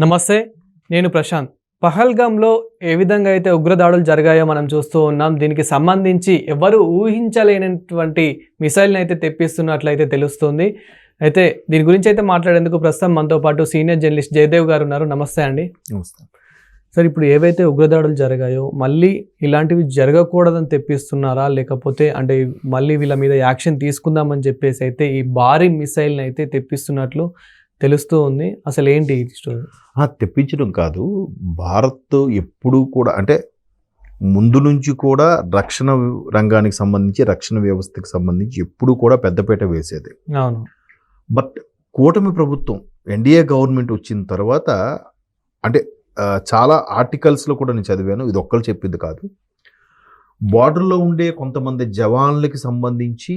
నమస్తే, నేను ప్రశాంత్. పహల్గామ్‌లో ఏ విధంగా అయితే ఉగ్రదాడులు జరిగాయో మనం చూస్తూ ఉన్నాం. దీనికి సంబంధించి ఎవరు ఊహించలేనటువంటి మిసైల్‌ని అయితే తెప్పిస్తున్నట్లయితే తెలుస్తుంది. అయితే దీని గురించి అయితే మాట్లాడేందుకు ప్రస్తుతం మనతో పాటు సీనియర్ జర్నలిస్ట్ జయదేవ్ గారు ఉన్నారు. నమస్తే అండి. నమస్తే. సార్, ఇప్పుడు ఏవైతే ఉగ్రదాడులు జరిగాయో మళ్ళీ ఇలాంటివి జరగకూడదని తెప్పిస్తున్నారా? లేకపోతే అంటే మళ్ళీ వీళ్ళ మీద యాక్షన్ తీసుకుందామని చెప్పేసి అయితే ఈ భారీ మిసైల్‌ని అయితే తెప్పిస్తున్నట్లు తెలుస్తూ ఉంది. అసలు ఏంటి ఈ స్టోరీ? తెప్పించడం కాదు. భారత్ ఎప్పుడూ కూడా అంటే ముందు నుంచి కూడా రక్షణ రంగానికి సంబంధించి, రక్షణ వ్యవస్థకి సంబంధించి ఎప్పుడూ కూడా పెద్దపీట వేసేది. అవును. బట్ కూటమి ప్రభుత్వం, ఎన్డీఏ గవర్నమెంట్ వచ్చిన తర్వాత అంటే చాలా ఆర్టికల్స్లో కూడా నేను చదివాను, ఇది ఒక్కరు చెప్పింది కాదు. బార్డర్లో ఉండే కొంతమంది జవాన్లకి సంబంధించి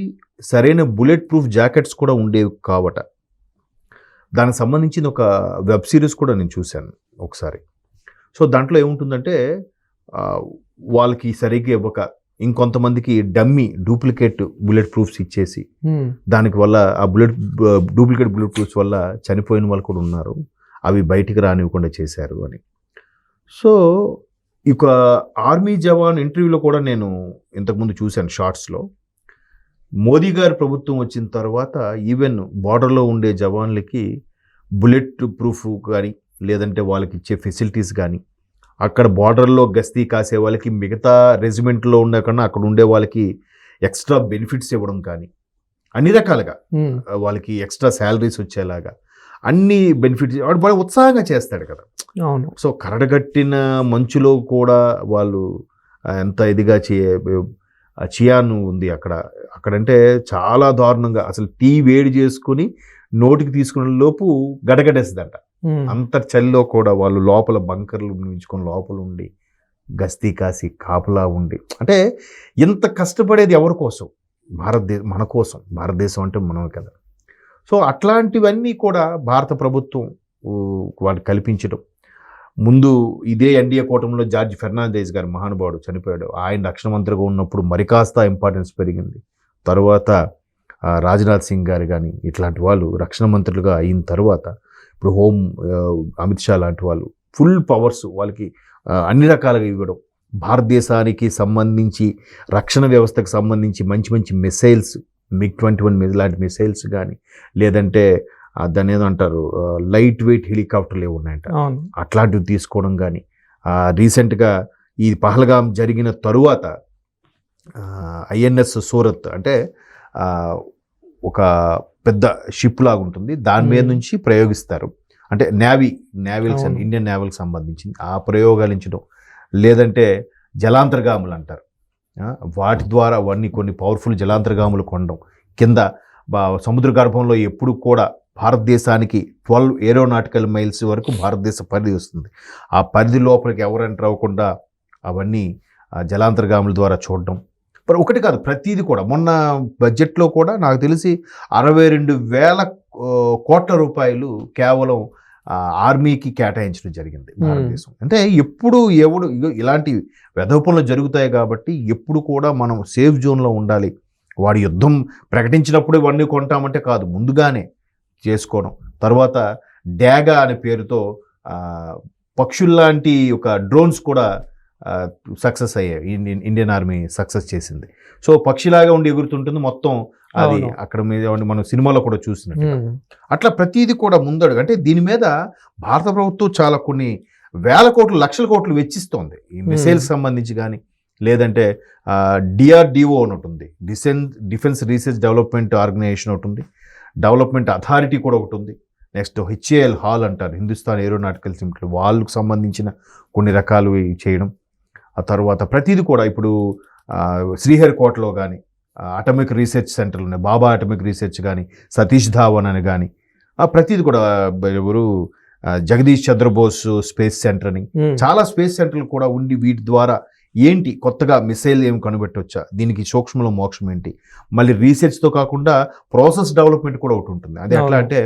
సరైన బుల్లెట్ ప్రూఫ్ జాకెట్స్ కూడా ఉండేవి కావట. దానికి సంబంధించిన ఒక వెబ్ సిరీస్ కూడా నేను చూశాను ఒకసారి. సో దాంట్లో ఏముంటుందంటే వాళ్ళకి సరిగ్గా ఇవ్వక ఇంకొంతమందికి డూప్లికేట్ బుల్లెట్ ప్రూఫ్స్ ఇచ్చేసి దానికి వల్ల ఆ డూప్లికేట్ బుల్లెట్ ప్రూఫ్స్ వల్ల చనిపోయిన వాళ్ళు కూడా ఉన్నారు. అవి బయటికి రానివ్వకుండా చేశారు అని. సో ఇక ఆర్మీ జవాన్ ఇంటర్వ్యూలో కూడా నేను ఇంతకుముందు చూశాను షార్ట్స్లో. మోదీ గారి ప్రభుత్వం వచ్చిన తర్వాత ఈవెన్ బార్డర్లో ఉండే జవాన్లకి బుల్లెట్ ప్రూఫ్ కానీ, లేదంటే వాళ్ళకి ఇచ్చే ఫెసిలిటీస్ కానీ, అక్కడ బార్డర్లో గస్తీ కాసే వాళ్ళకి మిగతా రెజిమెంట్లో ఉండే కన్నా అక్కడ ఉండే వాళ్ళకి ఎక్స్ట్రా బెనిఫిట్స్ ఇవ్వడం కానీ, అన్ని రకాలుగా వాళ్ళకి ఎక్స్ట్రా శాలరీస్ వచ్చేలాగా అన్ని బెనిఫిట్స్ వాడు బాగా ఉత్సాహంగా చేస్తాడు కదా. అవును. సో కరడగట్టిన మంచులో కూడా వాళ్ళు ఎంత ఇదిగా చియాన్ ఉంది అక్కడంటే చాలా దారుణంగా అసలు టీ వేడి చేసుకుని నోటికి తీసుకునే లోపు గడగడేస్తుందంట. అంత చలిలో కూడా వాళ్ళు లోపల బంకర్లు నిర్మించుకొని లోపల ఉండి గస్తీ కాసి కాపలా ఉండి, అంటే ఇంత కష్టపడేది ఎవరి కోసం? మన కోసం. భారతదేశం అంటే మనమే కదా. సో అట్లాంటివన్నీ కూడా భారత ప్రభుత్వం వాడు కల్పించడం. ముందు ఇదే ఎన్డీఏ కూటమిలో జార్జ్ ఫెర్నాండెస్ గారు, మహానుభావుడు, చనిపోయాడు. ఆయన రక్షణ మంత్రిగా ఉన్నప్పుడు మరి కాస్త ఇంపార్టెన్స్ పెరిగింది. తర్వాత రాజ్నాథ్ సింగ్ గారు కానీ ఇట్లాంటి వాళ్ళు రక్షణ మంత్రులుగా అయిన తర్వాత ఇప్పుడు అమిత్ షా లాంటి వాళ్ళు ఫుల్ పవర్స్ వాళ్ళకి అన్ని రకాలుగా ఇవ్వడం, భారతదేశానికి సంబంధించి రక్షణ వ్యవస్థకు సంబంధించి మంచి మంచి మిసైల్స్, MiG-21 లాంటి మిసైల్స్ కానీ, లేదంటే దాన్ని ఏదో అంటారు లైట్ వెయిట్ హెలికాప్టర్లు ఏమి ఉన్నాయంట, అట్లాంటివి తీసుకోవడం కానీ. రీసెంట్గా ఈ పహల్గామ్ జరిగిన తరువాత INS సూరత్ అంటే ఒక పెద్ద షిప్ లాగా ఉంటుంది, దాని మీద నుంచి ప్రయోగిస్తారు. అంటే ఇండియన్ నేవల్కి సంబంధించింది ఆ ప్రయోగాలించడం, లేదంటే జలాంతర్గాములు అంటారు, వాటి ద్వారా అవన్నీ కొన్ని పవర్ఫుల్ జలాంతర్గాములు కొనడం. కింద సముద్ర గర్భంలో ఎప్పుడు కూడా భారతదేశానికి 12 ఏరోనాటికల్ మైల్స్ వరకు భారతదేశ పరిధి వస్తుంది. ఆ పరిధి లోపలికి ఎవరు ఎంటర్ అవ్వకుండా అవన్నీ జలాంతర్గాముల ద్వారా చూడడం. మరి ఒకటి కాదు, ప్రతిదీ కూడా. మొన్న బడ్జెట్లో కూడా నాకు తెలిసి 62,000 కోట్ల రూపాయలు కేవలం ఆర్మీకి కేటాయించడం జరిగింది భారతదేశం. అంటే ఎప్పుడు ఇలాంటి వెధవ పనులు జరుగుతాయి కాబట్టి ఎప్పుడు కూడా మనం సేఫ్ జోన్లో ఉండాలి. వాడు యుద్ధం ప్రకటించినప్పుడు ఇవన్నీ కొంటామంటే కాదు, ముందుగానే చేసుకోవడం. తర్వాత డ్యాగా అనే పేరుతో పక్షుల్లాంటి ఒక డ్రోన్స్ కూడా సక్సెస్ అయ్యాయి. ఇండియన్ ఆర్మీ సక్సెస్ చేసింది. సో పక్షిలాగా ఉండి ఎగురుతుంటుంది మొత్తం, అది అక్కడ మీద మనం సినిమాలో కూడా చూసినట్టు. అట్లా ప్రతిదీ కూడా ముందడుగు. అంటే దీని మీద భారత ప్రభుత్వం చాలా కొన్ని వేల కోట్లు, లక్షల కోట్లు వెచ్చిస్తోంది ఈ మిసైల్స్ సంబంధించి కానీ, లేదంటే DRDO అని ఉంటుంది, డిఫెన్స్ రీసెర్చ్ డెవలప్మెంట్ ఆర్గనైజేషన్ ఒకటి ఉంది, డెవలప్మెంట్ అథారిటీ కూడా ఒకటి ఉంది. నెక్స్ట్ HAL అంటారు, హిందుస్థాన్ ఏరోనాటికల్ లిమిటెడ్, వాళ్ళకు సంబంధించిన కొన్ని రకాలు చేయడం. ఆ తర్వాత ప్రతిదీ కూడా ఇప్పుడు శ్రీహరికోటలో కానీ అటమిక్ రీసెర్చ్ సెంటర్లు ఉన్నాయి, బాబా అటమిక్ రీసెర్చ్ కానీ, సతీష్ ధావన్ అని కానీ, ప్రతిదీ కూడా ఎవరు జగదీష్ చంద్రబోస్ స్పేస్ సెంటర్ అని చాలా స్పేస్ సెంటర్లు కూడా ఉండి వీటి ద్వారా ఏంటి కొత్తగా మిసైల్ ఏమి కనిపెట్టవచ్చా, దీనికి సూక్ష్మలో మోక్షం ఏంటి, మళ్ళీ రీసెర్చ్తో కాకుండా ప్రాసెస్ డెవలప్మెంట్ కూడా ఒకటి ఉంటుంది. అది ఎట్లా అంటే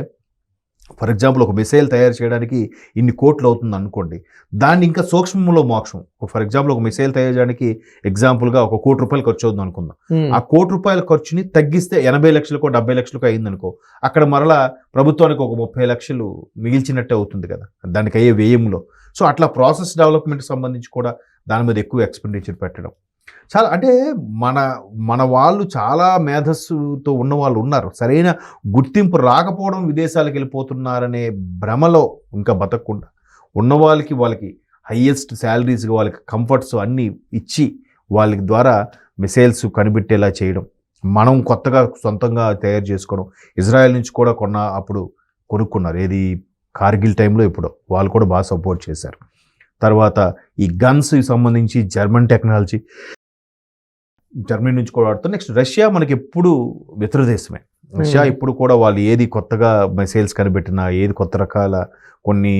ఫర్ ఎగ్జాంపుల్ ఒక మిసైల్ తయారు చేయడానికి ఇన్ని కోట్లు అవుతుంది అనుకోండి, దాన్ని ఇంకా సూక్ష్మంలో మోక్షం. ఫర్ ఎగ్జాంపుల్ ఒక మిసైల్ తయారు చేయడానికి ఎగ్జాంపుల్గా ఒక ₹1 కోటి ఖర్చు అవుతుంది అనుకుందాం. ఆ ₹1 కోటి ఖర్చుని తగ్గిస్తే 80 లక్షలకో 70 లక్షలకో అయిందనుకో, అక్కడ మరలా ప్రభుత్వానికి ఒక 30 లక్షలు మిగిల్చినట్టే అవుతుంది కదా దానికి అయ్యే వ్యయంలో. సో అట్లా ప్రాసెస్ డెవలప్మెంట్కి సంబంధించి కూడా దాని మీద ఎక్కువ ఎక్స్పెండిచర్ పెట్టడం చాలా, అంటే మన వాళ్ళు చాలా మేధస్సుతో ఉన్న వాళ్ళు ఉన్నారు. సరైన గుర్తింపు రాకపోవడం, విదేశాలకు వెళ్ళిపోతున్నారనే భ్రమలో ఇంకా బతకకుండా ఉన్న వాళ్ళకి హయ్యెస్ట్ శాలరీస్గా వాళ్ళకి కంఫర్ట్స్ అన్నీ ఇచ్చి వాళ్ళకి ద్వారా మిసైల్స్ కనిపెట్టేలా చేయడం, మనం కొత్తగా సొంతంగా తయారు చేసుకోవడం. ఇజ్రాయెల్ నుంచి కూడా అప్పుడు కొనుక్కున్నారు, ఏది కార్గిల్ టైంలో ఇప్పుడు వాళ్ళు కూడా బాగా సపోర్ట్ చేశారు. తర్వాత ఈ గన్స్కి సంబంధించి జర్మన్ టెక్నాలజీ, జర్మనీ నుంచి కూడా వాడుతారు. నెక్స్ట్ రష్యా మనకి ఎప్పుడు మిత్ర దేశమే. రష్యా ఇప్పుడు కూడా వాళ్ళు ఏది కొత్తగా మిసైల్స్ కనిపెట్టినా, ఏది కొత్త రకాల కొన్ని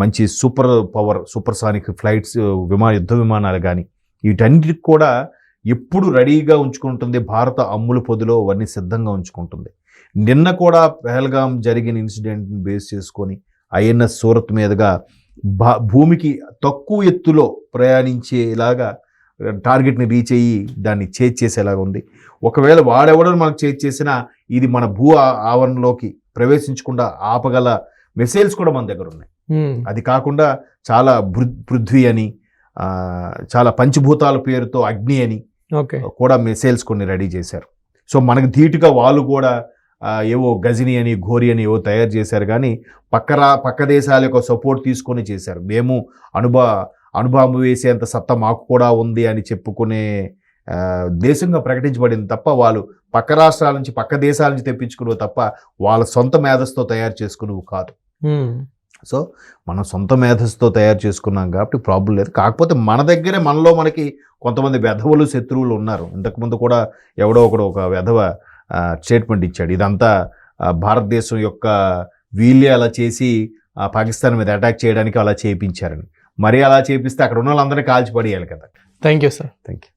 మంచి సూపర్సానిక్ ఫ్లైట్స్ యుద్ధ విమానాలు కానీ వీటన్నిటికి కూడా ఎప్పుడు రెడీగా ఉంచుకుంటుంది. భారత అమ్ముల పొదిలో అవన్నీ సిద్ధంగా ఉంచుకుంటుంది. నిన్న కూడా పహల్గాం జరిగిన ఇన్సిడెంట్ని బేస్ చేసుకొని ఐఎన్ఎస్ సూరత్ మీదుగా భూమికి తక్కువ ఎత్తులో ప్రయాణించేలాగా టార్గెట్ని రీచ్ అయ్యి దాన్ని చేజ్ చేసేలాగా ఉంది. ఒకవేళ వాడెవడో మనకు చేజ్ చేసినా ఇది మన భూ ఆవరణలోకి ప్రవేశించకుండా ఆపగల మిసైల్స్ కూడా మన దగ్గర ఉన్నాయి. అది కాకుండా చాలా పృథ్వీ అని, చాలా పంచభూతాల పేరుతో అగ్ని అని కూడా మిసైల్స్ కొన్ని రెడీ చేశారు. సో మనకు ధీటుగా వాళ్ళు కూడా ఏవో గజని అని, ఘోరి అని ఏవో తయారు చేశారు. కానీ పక్క దేశాల యొక్క సపోర్ట్ తీసుకొని చేశారు. మేము అనుభవం వేసేంత సత్తా మాకు కూడా ఉంది అని చెప్పుకునే దేశంగా ప్రకటించబడింది తప్ప వాళ్ళు పక్క రాష్ట్రాల నుంచి, పక్క దేశాల నుంచి తెప్పించుకునేవి తప్ప వాళ్ళ సొంత మేధస్సుతో తయారు చేసుకునేవి కాదు. సో మనం సొంత మేధస్సుతో తయారు చేసుకున్నాం కాబట్టి ప్రాబ్లం లేదు. కాకపోతే మన దగ్గరే మనకి కొంతమంది వెధవలు, శత్రువులు ఉన్నారు. ఇంతకుముందు కూడా ఎవడో ఒక వెధవ స్టేట్మెంట్ ఇచ్చాడు, ఇదంతా భారతదేశం యొక్క వీళ్ళే అలా చేసి పాకిస్తాన్ మీద అటాక్ చేయడానికి అలా చేయించారని. మరి అలా చేపిస్తే అక్కడ ఉన్న వాళ్ళందరినీ కాల్చి పడేయాలి కదా. Thank you sir. Thank you.